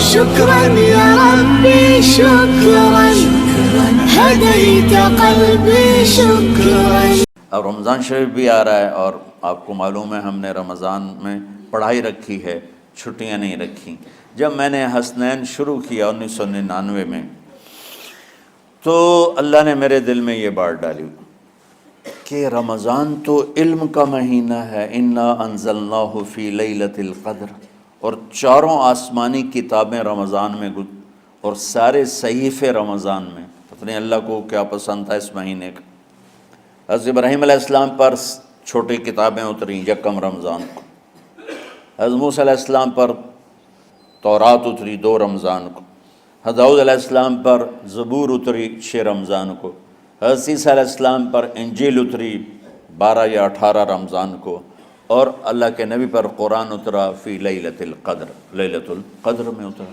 شكرا يا ربي شكرا هديت قلبي شكرا. اب رمضان شریف بھی آ رہا ہے اور آپ کو معلوم ہے ہم نے رمضان میں پڑھائی رکھی ہے، چھٹیاں نہیں رکھی. جب میں نے حسنین شروع کیا 1999 میں تو اللہ نے میرے دل میں یہ بات ڈالی کہ رمضان تو علم کا مہینہ ہے، انا انزلناہ فی لیلۃ القدر، اور چاروں آسمانی کتابیں رمضان میں اور سارے صحیفے رمضان میں. پتہ نہیں اللہ کو کیا پسند تھا اس مہینے کا. حضرت ابراہیم علیہ السلام پر چھوٹی کتابیں اتریں یکم رمضان کو، حضرت موسیٰ علیہ السلام پر تورات اتری 2 رمضان کو، حضرت داؤد علیہ السلام پر زبور اتری 6 رمضان کو، حضرت عیسیٰ علیہ السلام پر انجیل اتری 12 یا 18 رمضان کو، اور اللہ کے نبی پر قرآن اترا فی لیلۃ القدر، لیلۃ القدر میں اترا.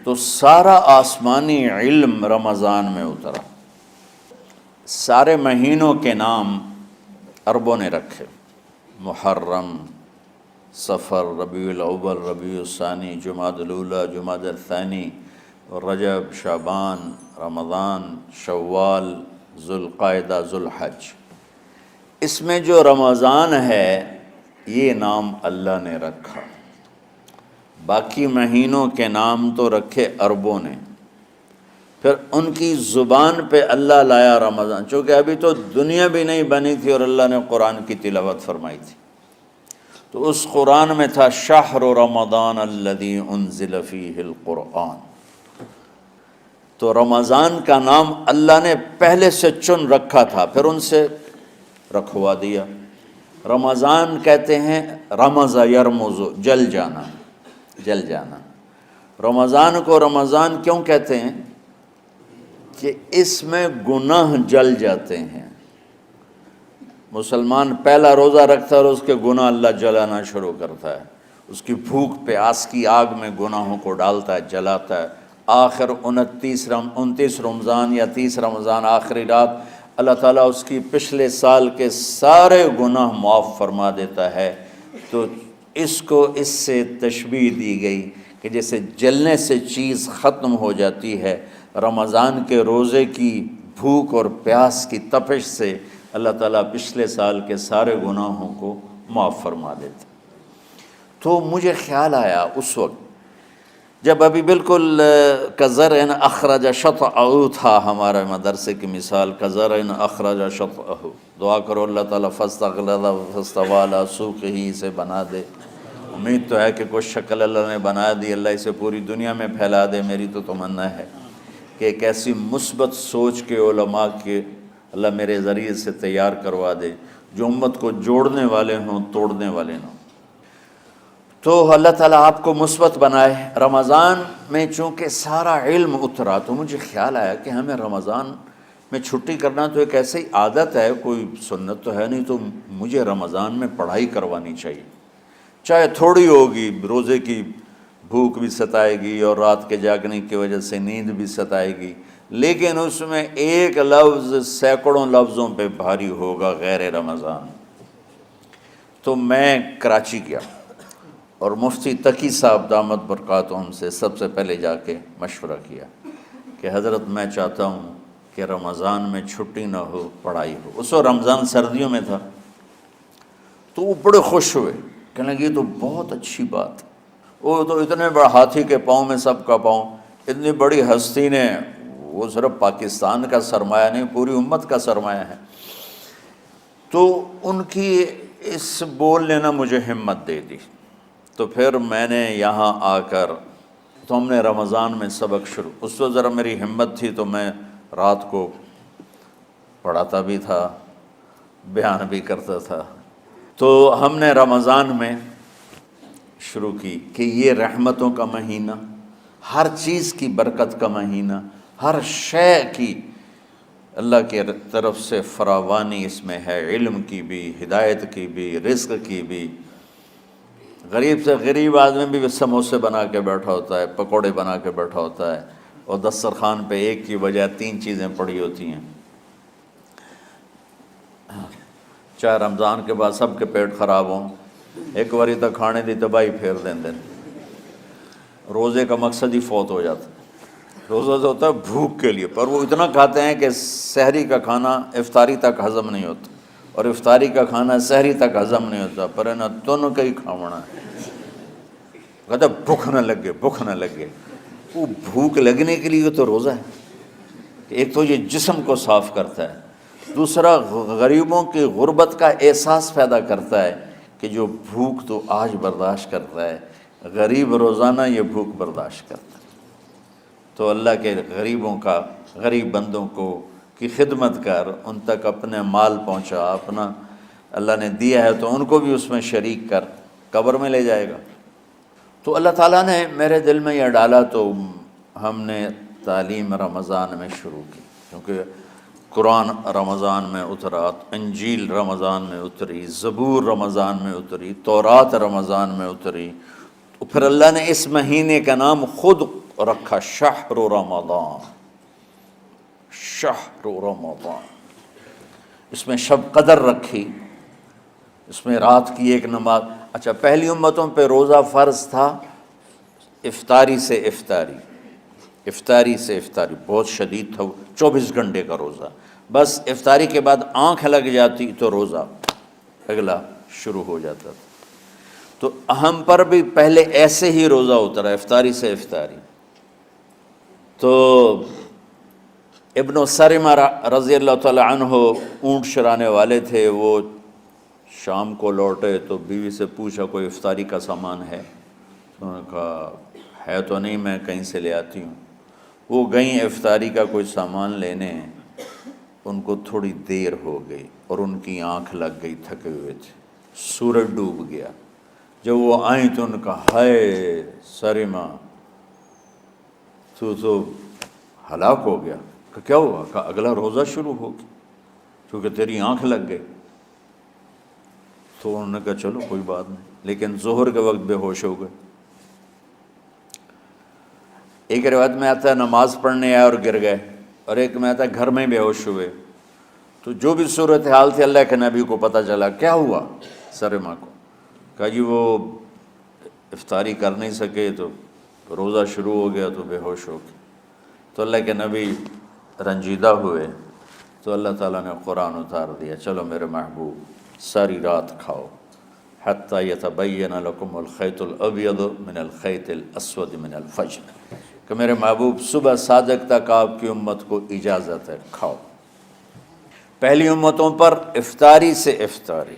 تو سارا آسمانی علم رمضان میں اترا. سارے مہینوں کے نام عربوں نے رکھے، محرم، صفر، ربیع الاول، ربیع الثانی، جمادی الاولی، جمادی الثانی، رجب، شعبان، رمضان، شوال، ذوالقعدہ، ذوالحج. اس میں جو رمضان ہے یہ نام اللہ نے رکھا. باقی مہینوں کے نام تو رکھے عربوں نے. پھر ان کی زبان پہ اللہ لایا رمضان، چونکہ ابھی تو دنیا بھی نہیں بنی تھی اور اللہ نے قرآن کی تلاوت فرمائی تھی. تو اس قرآن میں تھا شہر رمضان الذی انزل فیہ القرآن. تو رمضان کا نام اللہ نے پہلے سے چن رکھا تھا، پھر ان سے رکھوا دیا. رمضان کہتے ہیں رمض یرمز، جل جانا، جل جانا. رمضان کو رمضان کیوں کہتے ہیں؟ کہ اس میں گناہ جل جاتے ہیں. مسلمان پہلا روزہ رکھتا ہے اور اس کے گناہ اللہ جلانا شروع کرتا ہے. اس کی بھوک پہ آس کی آگ میں گناہوں کو ڈالتا ہے، جلاتا ہے. آخر 29 رمضان یا 30 رمضان آخری رات اللہ تعالیٰ اس کی پچھلے سال کے سارے گناہ معاف فرما دیتا ہے. تو اس کو اس سے تشبیہ دی گئی کہ جیسے جلنے سے چیز ختم ہو جاتی ہے، رمضان کے روزے کی بھوک اور پیاس کی تپش سے اللہ تعالیٰ پچھلے سال کے سارے گناہوں کو معاف فرما دیتے. تو مجھے خیال آیا اس وقت جب ابھی بالکل کزرع اخرج شطأہ تھا، ہمارے مدرسے کی مثال کزرع اخرج شطأہ. دعا کرو اللہ تعالیٰ فاستغلظ فاستوی علی سوقہ سے بنا دے. امید تو ہے کہ کچھ شکل اللہ نے بنا دی، اللہ اسے پوری دنیا میں پھیلا دے. میری تو تمنا ہے کہ ایک ایسی مثبت سوچ کے علماء کے اللہ میرے ذریعے سے تیار کروا دے جو امت کو جوڑنے والے ہوں، توڑنے والے نہ ہوں. تو اللہ تعالیٰ آپ کو مثبت بنائے. رمضان میں چونکہ سارا علم اترا تو مجھے خیال آیا کہ ہمیں رمضان میں چھٹی کرنا تو ایک ایسی عادت ہے، کوئی سنت تو ہے نہیں، تو مجھے رمضان میں پڑھائی کروانی چاہیے. چاہے تھوڑی ہوگی، روزے کی بھوک بھی ستائے گی اور رات کے جاگنے کی وجہ سے نیند بھی ستائے گی، لیکن اس میں ایک لفظ سینکڑوں لفظوں پہ بھاری ہوگا، غیر رمضان. تو میں کراچی گیا اور مفتی تقی صاحب دامت برکاتہم سے سب سے پہلے جا کے مشورہ کیا کہ حضرت میں چاہتا ہوں کہ رمضان میں چھٹی نہ ہو، پڑھائی ہو. اس وقت رمضان سردیوں میں تھا. تو وہ بڑے خوش ہوئے، کہنے لگے یہ تو بہت اچھی بات. وہ تو اتنے بڑے ہاتھی کے پاؤں میں سب کا پاؤں، اتنی بڑی ہستی نے، وہ صرف پاکستان کا سرمایہ نہیں پوری امت کا سرمایہ ہے. تو ان کی اس بول نے نا مجھے ہمت دے دی. تو پھر میں نے یہاں آ کر تو ہم نے رمضان میں سبق شروع. اس وقت ذرا میری ہمت تھی تو میں رات کو پڑھاتا بھی تھا، بیان بھی کرتا تھا. تو ہم نے رمضان میں شروع کی کہ یہ رحمتوں کا مہینہ، ہر چیز کی برکت کا مہینہ، ہر شے کی اللہ کی طرف سے فراوانی اس میں ہے، علم کی بھی، ہدایت کی بھی، رزق کی بھی. غریب سے غریب آدمی بھی سموسے بنا کے بیٹھا ہوتا ہے، پکوڑے بنا کے بیٹھا ہوتا ہے، اور دسترخوان پہ ایک کی بجائے 3 چیزیں پڑی ہوتی ہیں. چاہے رمضان کے بعد سب کے پیٹ خراب ہوں، ایک واری تو کھانے دی تباہی پھیر دیں. روزے کا مقصد ہی فوت ہو جاتا ہے۔ روزہ تو ہوتا ہے بھوک کے لیے، پر وہ اتنا کھاتے ہیں کہ سحری کا کھانا افطاری تک ہضم نہیں ہوتا، اور افطاری کا کھانا سحری تک ہضم نہیں ہوتا، پر ہے نا دونوں کا ہی کھاونا ہے۔ کہتا بھوک نہ لگے، بھوک نہ لگے۔ وہ بھوک لگنے کے لیے تو روزہ ہے۔ ایک تو یہ جسم کو صاف کرتا ہے، دوسرا غریبوں کی غربت کا احساس پیدا کرتا ہے کہ جو بھوک تو آج برداشت کرتا ہے، غریب روزانہ یہ بھوک برداشت کرتا ہے۔ تو اللہ کے غریب بندوں کی خدمت کر، ان تک اپنے مال پہنچا، اپنا اللہ نے دیا ہے تو ان کو بھی اس میں شریک کر، قبر میں لے جائے گا۔ تو اللہ تعالیٰ نے میرے دل میں یہ ڈالا تو ہم نے تعلیم رمضان میں شروع کی، کیونکہ قرآن رمضان میں اترا، انجیل رمضان میں اتری، زبور رمضان میں اتری، تورات رمضان میں اتری۔ تو پھر اللہ نے اس مہینے کا نام خود رکھا شہر رمضان، شہر رمضان۔ اس میں شب قدر رکھی، اس میں رات کی ایک نماز۔ اچھا، پہلی امتوں پہ روزہ فرض تھا افطاری سے افطاری، افطاری سے افطاری، بہت شدید تھا، 24 گھنٹے کا روزہ۔ بس افطاری کے بعد آنکھ لگ جاتی تو روزہ اگلا شروع ہو جاتا تھا۔ تو ہم پر بھی پہلے ایسے ہی روزہ اترا، افطاری سے افطاری۔ تو ابن سرمہ رضی اللہ تعالی عنہ اونٹ چرانے والے تھے، وہ شام کو لوٹے تو بیوی سے پوچھا کوئی افطاری کا سامان ہے؟ انہوں نے کہا ہے تو نہیں، میں کہیں سے لے آتی ہوں۔ وہ گئیں افطاری کا کوئی سامان لینے، ان کو تھوڑی دیر ہو گئی اور ان کی آنکھ لگ گئی، تھکے ہوئے تھے، سورج ڈوب گیا۔ جب وہ آئیں تو ان کا ہائے سرمہ تو ہلاک ہو گیا۔ کہ کیا ہوا؟ کہ اگلا روزہ شروع ہو گیا کیونکہ تیری آنکھ لگ گئی۔ تو انہوں نے کہا چلو کوئی بات نہیں، لیکن ظہر کے وقت بے ہوش ہو گئے۔ ایک روایت میں آتا ہے نماز پڑھنے آئے اور گر گئے، اور ایک میں آتا ہے گھر میں بے ہوش ہوئے۔ تو جو بھی صورتحال تھی اللہ کے نبی کو پتہ چلا۔ کیا ہوا سرمہ کو؟ کہا جی وہ افطاری کر نہیں سکے تو روزہ شروع ہو گیا تو بے ہوش ہو گئے۔ تو اللہ کے نبی رنجیدہ ہوئے، تو اللہ تعالیٰ نے قرآن اتار دیا، چلو میرے محبوب ساری رات کھاؤ، حتیٰ یتبین لکم الخیط الابیض من الخیط الاسود من الفجر، کہ میرے محبوب صبح صادق تک آپ کی امت کو اجازت ہے، کھاؤ۔ پہلی امتوں پر افطاری سے افطاری،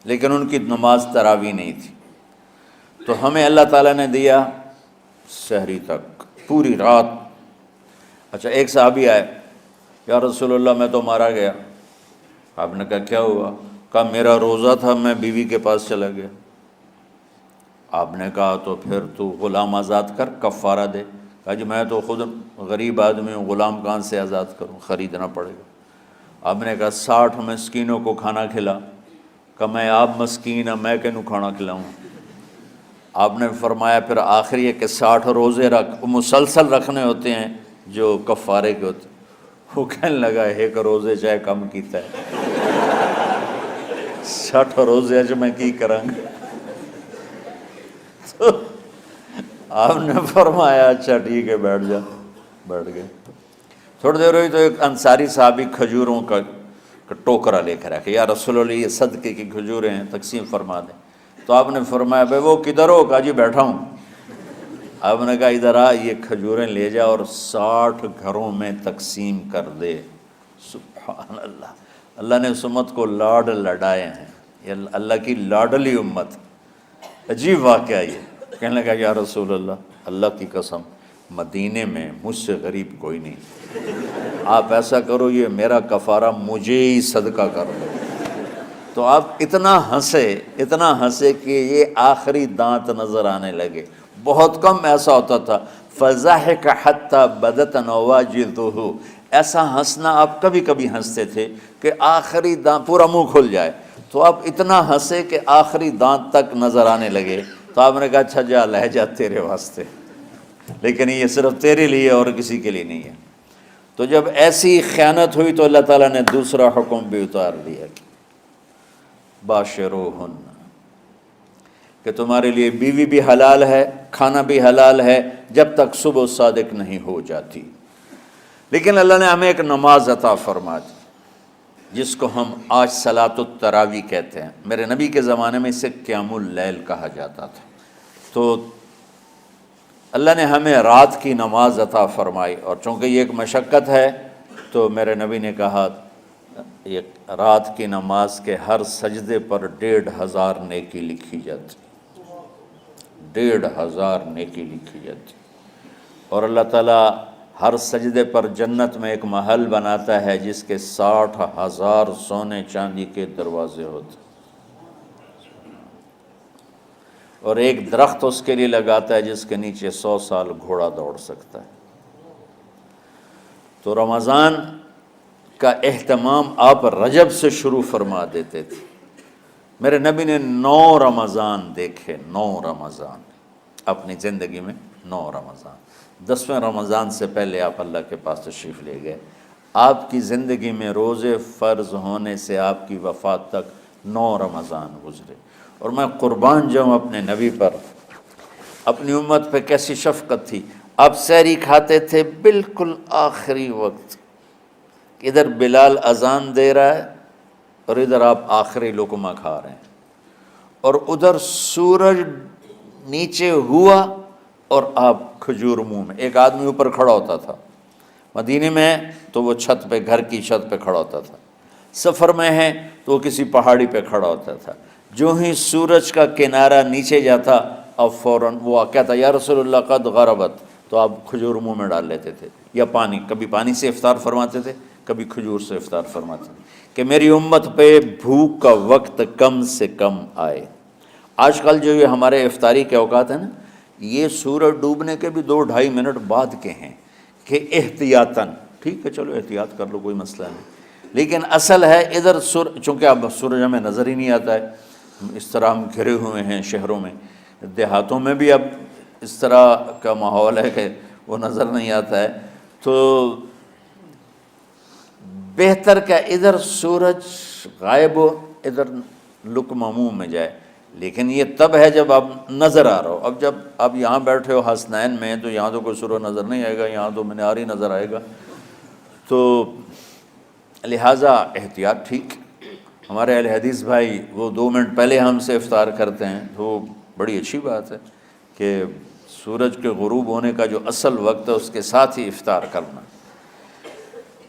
لیکن ان کی نماز تراویح نہیں تھی۔ تو ہمیں اللہ تعالیٰ نے دیا سحری تک، پوری رات۔ اچھا، ایک صحابی آئے، یا رسول اللہ میں تو مارا گیا۔ آپ نے کہا کیا ہوا؟ کہا میرا روزہ تھا، میں بیوی کے پاس چلا گیا۔ آپ نے کہا تو پھر تو غلام آزاد کر، کفارہ دے۔ کہا جی میں تو خود غریب آدمی ہوں، غلام کہاں سے آزاد کروں، خریدنا پڑے گا۔ آپ نے کہا 60 مسکینوں کو کھانا کھلا۔ کہ میں آپ مسکین ہوں، میں کینوں کھانا کھلاؤں؟ آپ نے فرمایا پھر آخر یہ کہ 60 روزے رکھ، مسلسل رکھنے ہوتے ہیں جو کفارے کے ہوتے ہیں۔ وہ کہنے لگا ایک روزے چاہے کم کیتا ہے، 60 روزے اج میں کی کروں گا؟ تو آپ نے فرمایا اچھا ٹھیک ہے بیٹھ جا۔ بیٹھ گئے۔ تھوڑی دیر ہوئی تو ایک انصاری صحابی کھجوروں کا ٹوکرا لے کر آیا، یا رسول اللہ یہ صدقے کی کھجوریں ہیں، تقسیم فرما دیں۔ تو آپ نے فرمایا بھائی وہ کدھر ہو؟ کہا جی بیٹھا ہوں۔ آپ نے کہا ادھر آ، یہ کھجوریں لے جا اور 60 گھروں میں تقسیم کر دے۔ سبحان اللہ، اللہ نے اس امت کو لاڈ لڈائے ہیں، یہ اللہ کی لاڈلی امت۔ عجیب واقعہ یہ، کہنے لگا یا رسول اللہ، اللہ کی قسم مدینے میں مجھ سے غریب کوئی نہیں، آپ ایسا کرو یہ میرا کفارہ مجھے ہی صدقہ کر دو۔ تو آپ اتنا ہنسے کہ یہ آخری دانت نظر آنے لگے۔ بہت کم ایسا ہوتا تھا، فَضَحِكَ حَتَّى بَدَتْ نَوَاجِذُهُ، ایسا ہنسنا آپ کبھی کبھی ہنستے تھے کہ آخری دانت پورا منہ کھل جائے۔ تو آپ اتنا ہنسے کہ آخری دانت تک نظر آنے لگے۔ تو آپ نے کہا اچھا جا لے جا تیرے واسطے، لیکن یہ صرف تیرے لیے اور کسی کے لیے نہیں ہے۔ تو جب ایسی خیانت ہوئی تو اللہ تعالیٰ نے دوسرا حکم بھی اتار دیا، باشروہن، کہ تمہارے لیے بیوی بھی حلال ہے، کھانا بھی حلال ہے جب تک صبح صادق نہیں ہو جاتی۔ لیکن اللہ نے ہمیں ایک نماز عطا فرما دی جس کو ہم آج صلاۃ التراویح کہتے ہیں۔ میرے نبی کے زمانے میں اسے قیام اللیل کہا جاتا تھا۔ تو اللہ نے ہمیں رات کی نماز عطا فرمائی، اور چونکہ یہ ایک مشقت ہے تو میرے نبی نے کہا یہ رات کی نماز کے ہر سجدے پر 1500 نیکی لکھی جاتی، 1500 نیکی لکھی جاتی، اور اللہ تعالیٰ ہر سجدے پر جنت میں ایک محل بناتا ہے جس کے 60,000 سونے چاندی کے دروازے ہوتے ہیں، اور ایک درخت اس کے لیے لگاتا ہے جس کے نیچے 100 سال گھوڑا دوڑ سکتا ہے۔ تو رمضان کا اہتمام آپ رجب سے شروع فرما دیتے تھے۔ میرے نبی نے 9 رمضان دیکھے، 9 رمضان اپنی زندگی میں، 9 رمضان۔ 10ویں رمضان سے پہلے آپ اللہ کے پاس تشریف لے گئے۔ آپ کی زندگی میں روزے فرض ہونے سے آپ کی وفات تک 9 رمضان گزرے، اور میں قربان جاؤں اپنے نبی پر، اپنی امت پہ کیسی شفقت تھی۔ آپ سحری کھاتے تھے بالکل آخری وقت، ادھر بلال اذان دے رہا ہے اور ادھر آپ آخری لقمہ کھا رہے ہیں، اور ادھر سورج نیچے ہوا اور آپ کھجور منہ میں۔ ایک آدمی اوپر کھڑا ہوتا تھا مدینے میں تو وہ چھت پہ، گھر کی چھت پہ کھڑا ہوتا تھا، سفر میں ہے تو وہ کسی پہاڑی پہ کھڑا ہوتا تھا۔ جو ہی سورج کا کنارہ نیچے جاتا اب فوراً وہ کہتا یا رسول اللہ قد غربت، تو آپ کھجور منہ میں ڈال لیتے تھے، یا پانی، کبھی پانی سے افطار فرماتے تھے، کبھی کھجور سے افطار فرماتے تھے، کہ میری امت پہ بھوک کا وقت کم سے کم آئے۔ آج کل جو یہ ہمارے افطاری کے اوقات ہیں نا، یہ سورج ڈوبنے کے بھی 2-2.5 منٹ بعد کے ہیں، کہ احتیاطاً، ٹھیک ہے چلو احتیاط کر لو کوئی مسئلہ نہیں، لیکن اصل ہے ادھر چونکہ اب سورج ہمیں نظر ہی نہیں آتا ہے، اس طرح ہم گھرے ہوئے ہیں شہروں میں، دیہاتوں میں بھی اب اس طرح کا ماحول ہے کہ وہ نظر نہیں آتا ہے، تو بہتر کہ ادھر سورج غائب ہو ادھر لقمہ منہ میں جائے، لیکن یہ تب ہے جب اب نظر آ رہا ہو۔ اب جب آپ یہاں بیٹھے ہو حسنین میں تو یہاں تو کوئی سورج نظر نہیں آئے گا، یہاں تو منار ہی نظر آئے گا، تو لہٰذا احتیاط ٹھیک۔ ہمارے اہل حدیث بھائی وہ 2 منٹ پہلے ہم سے افطار کرتے ہیں، تو بڑی اچھی بات ہے کہ سورج کے غروب ہونے کا جو اصل وقت ہے اس کے ساتھ ہی افطار کرنا۔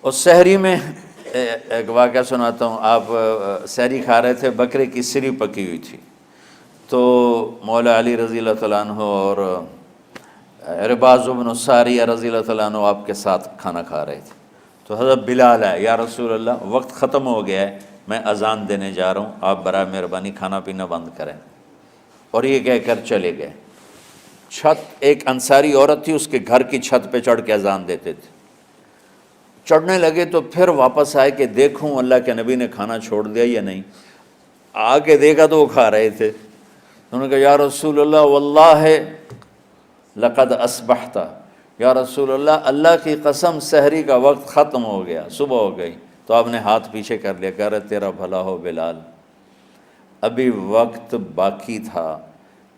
اور سحری میں ایک واقعہ سناتا ہوں، آپ سحری کھا رہے تھے، بکرے کی سری پکی ہوئی تھی، تو مولا علی رضی اللہ تعالیٰ عنہ اور عرباض بن ساریہ رضی اللہ تعالیٰ عنہ آپ کے ساتھ کھانا کھا رہے تھے، تو حضرت بلال ہے، یا رسول اللہ وقت ختم ہو گیا ہے، میں اذان دینے جا رہا ہوں، آپ برائے مہربانی کھانا پینا بند کریں، اور یہ کہہ کر چلے گئے۔ چھت، ایک انصاری عورت تھی، اس کے گھر کی چھت پہ چڑھ کے اذان دیتے تھے، چڑھنے لگے تو پھر واپس آئے کہ دیکھوں اللہ کے نبی نے کھانا چھوڑ دیا یا نہیں، آ کے دیکھا تو وہ کھا رہے تھے، انہوں نے کہا یا رسول اللہ واللہ لقد اصبحت، یا رسول اللہ اللہ کی قسم سحری کا وقت ختم ہو گیا، صبح ہو گئی۔ تو آپ نے ہاتھ پیچھے کر لیا، کہہ رہے تیرا بھلا ہو بلال، ابھی وقت باقی تھا،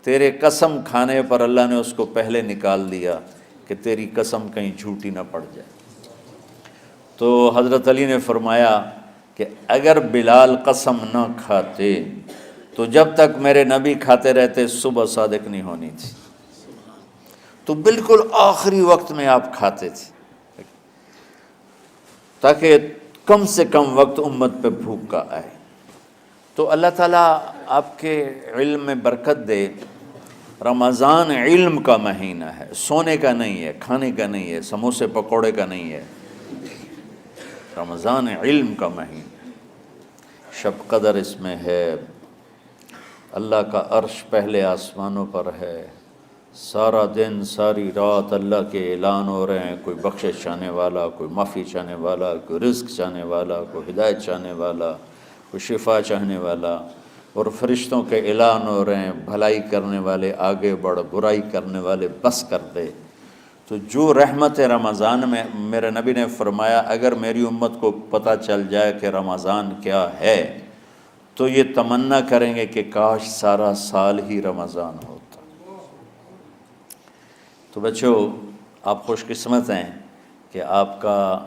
تیرے قسم کھانے پر اللہ نے اس کو پہلے نکال دیا کہ تیری قسم کہیں جھوٹی نہ پڑ جائے۔ تو حضرت علی نے فرمایا کہ اگر بلال قسم نہ کھاتے تو جب تک میرے نبی کھاتے رہتے صبح صادق نہیں ہونی تھی، تو بالکل آخری وقت میں آپ کھاتے تھے تاکہ کم سے کم وقت امت پہ بھوک کا آئے۔ تو اللہ تعالیٰ آپ کے علم میں برکت دے۔ رمضان علم کا مہینہ ہے، سونے کا نہیں ہے، کھانے کا نہیں ہے، سموسے پکوڑے کا نہیں ہے، رمضان علم کا مہینہ، شب قدر اس میں ہے، اللہ کا عرش پہلے آسمانوں پر ہے، سارا دن ساری رات اللہ کے اعلان ہو رہے ہیں، کوئی بخشش چاہنے والا، کوئی معافی چاہنے والا، کوئی رزق چاہنے والا، کوئی ہدایت چاہنے والا، کوئی شفا چاہنے والا، اور فرشتوں کے اعلان ہو رہے ہیں، بھلائی کرنے والے آگے بڑھ، برائی کرنے والے بس کر دے۔ تو جو رحمت رمضان میں، میرے نبی نے فرمایا اگر میری امت کو پتہ چل جائے کہ رمضان کیا ہے تو یہ تمنا کریں گے کہ کاش سارا سال ہی رمضان ہوتا۔ تو بچوں، آپ خوش قسمت ہیں کہ آپ کا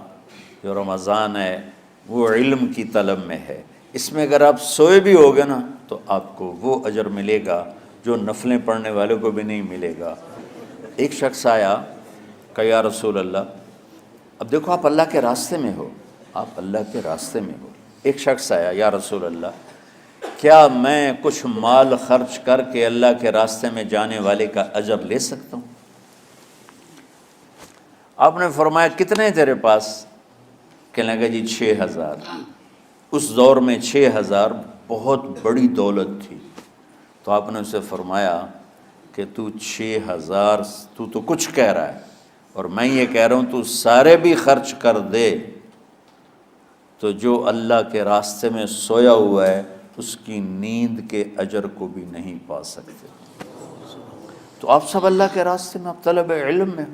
جو رمضان ہے وہ علم کی طلب میں ہے۔ اس میں اگر آپ سوئے بھی ہوگے نا تو آپ کو وہ اجر ملے گا جو نفلیں پڑھنے والوں کو بھی نہیں ملے گا۔ ایک شخص آیا کہ یا رسول اللہ، اب دیکھو آپ اللہ کے راستے میں ہو، آپ اللہ کے راستے میں ہو۔ ایک شخص آیا، یا رسول اللہ، کیا میں کچھ مال خرچ کر کے اللہ کے راستے میں جانے والے کا اجر لے سکتا ہوں؟ آپ نے فرمایا کتنے تیرے پاس؟ کہنے لگا جی 6000۔ اس دور میں 6000 بہت بڑی دولت تھی۔ تو آپ نے اسے فرمایا کہ تو 6000 تو کچھ کہہ رہا ہے اور میں یہ کہہ رہا ہوں تو سارے بھی خرچ کر دے تو جو اللہ کے راستے میں سویا ہوا ہے اس کی نیند کے اجر کو بھی نہیں پا سکتے۔ تو آپ سب اللہ کے راستے میں، آپ طلب علم میں